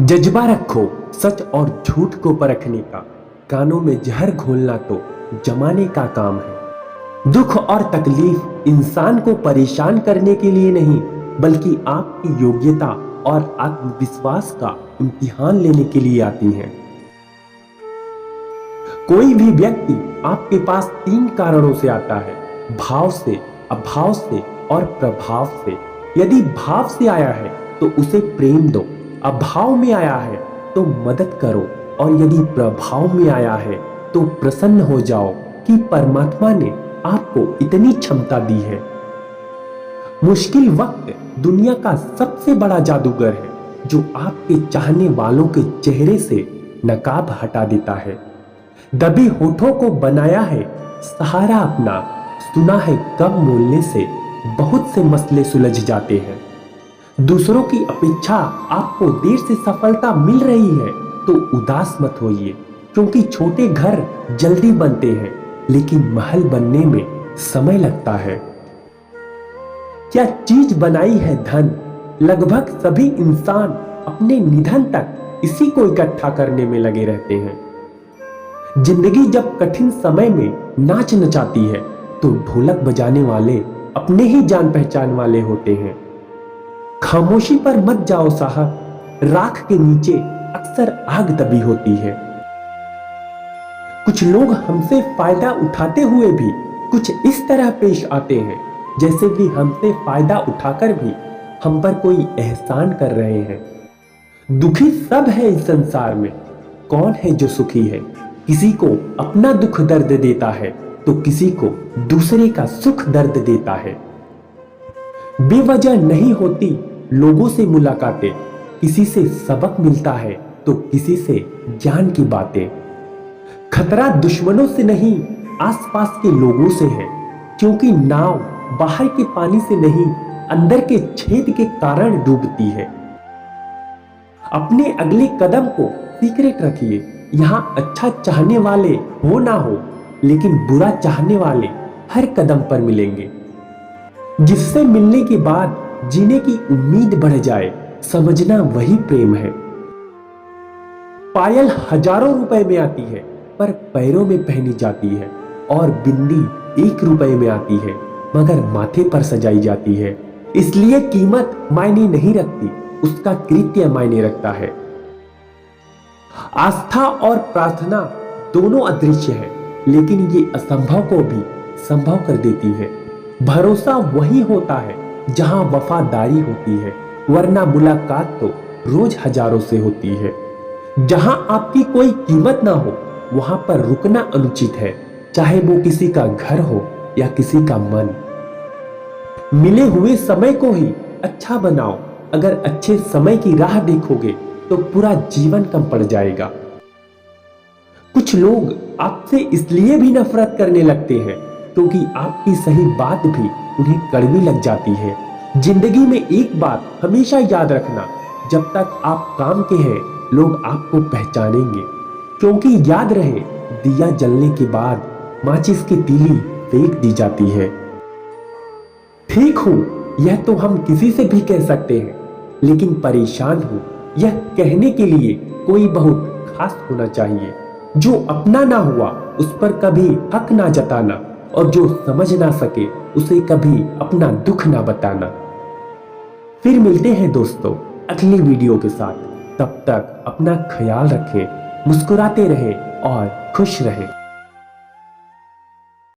जज्बा रखो सच और झूठ को परखने का, कानों में जहर घोलना तो जमाने का काम है। दुख और तकलीफ इंसान को परेशान करने के लिए नहीं, बल्कि आपकी योग्यता और आत्मविश्वास का इम्तिहान लेने के लिए आती हैं। कोई भी व्यक्ति आपके पास 3 कारणों से आता है: भाव से, अभाव से और प्रभाव से। यदि भाव से आया है तो उसे प्रेम दो, अभाव में आया है तो मदद करो, और यदि प्रभाव में आया है तो प्रसन्न हो जाओ कि परमात्मा ने आपको इतनी क्षमता दी है। मुश्किल वक्त दुनिया का सबसे बड़ा जादूगर है, जो आपके चाहने वालों के चेहरे से नकाब हटा देता है। दबे होठों को बनाया है सहारा अपना, सुना है कम बोलने से बहुत से मसले सुलझ जाते हैं। दूसरों की अपेक्षा आपको देर से सफलता मिल रही है तो उदास मत होइए, क्योंकि छोटे घर जल्दी बनते हैं लेकिन महल बनने में समय लगता है। क्या चीज बनाई है धन? लगभग सभी इंसान अपने निधन तक इसी को इकट्ठा करने में लगे रहते हैं। जिंदगी जब कठिन समय में नाच नचाती है तो ढोलक बजाने वाले अपने ही जान पहचान वाले होते हैं। खामोशी पर मत जाओ साहब, राख के नीचे अक्सर आग दबी होती है। कुछ लोग हमसे फायदा उठाते हुए भी कुछ इस तरह पेश आते हैं जैसे कि हमसे फायदा उठाकर भी हम पर कोई एहसान कर रहे हैं। दुखी सब है इस संसार में, कौन है जो सुखी है? किसी को अपना दुख दर्द देता है तो किसी को दूसरे का सुख दर्द देता है। बेवजह नहीं होती लोगों से मुलाकातें, किसी से सबक मिलता है तो किसी से ज्ञान की बातें। खतरा दुश्मनों से नहीं, आसपास के लोगों से है, क्योंकि नाव बाहर के पानी से नहीं, अंदर के छेद के कारण डूबती है। अपने अगले कदम को सीक्रेट रखिए। यहाँ अच्छा चाहने वाले हो ना हो, लेकिन बुरा चाहने वाले हर कदम पर मिलेंगे। जिससे मिलने के बाद जीने की उम्मीद बढ़ जाए, समझना वही प्रेम है। पायल हजारों रुपए में आती है पर पैरों में पहनी जाती है, और बिंदी 1 रुपए में आती है मगर माथे पर सजाई जाती है। इसलिए कीमत मायने नहीं रखती, उसका कृत्य मायने रखता है। आस्था और प्रार्थना दोनों अदृश्य है, लेकिन ये असंभव को भी संभव कर देती है। भरोसा वही होता है जहां वफादारी होती है, वरना मुलाकात तो रोज हजारों से होती है। जहां आपकी कोई कीमत ना हो वहां पर रुकना अनुचित है, चाहे वो किसी का घर हो या किसी का मन। मिले हुए समय को ही अच्छा बनाओ। अगर अच्छे समय की राह देखोगे तो पूरा जीवन कम पड़ जाएगा। कुछ लोग आपसे इसलिए भी नफरत करने लगते हैं क्योंकि आपकी सही बात भी उन्हें कड़वी लग जाती है। जिंदगी में एक बात हमेशा याद रखना, जब तक आप काम के हैं लोग आपको पहचानेंगे, क्योंकि याद रहे दिया जलने के बाद माचिस की तीली फेंक दी जाती है। ठीक हूं यह तो हम किसी से भी कह सकते हैं, लेकिन परेशान हूं यह कहने के लिए कोई बहुत खास होना चाहिए। जो अपना ना हुआ उस पर कभी हक ना जताना, और जो समझ ना सके उसे कभी अपना दुख ना बताना। फिर मिलते हैं दोस्तों अगली वीडियो के साथ। तब तक अपना ख्याल रखें, मुस्कुराते रहें और खुश रहें।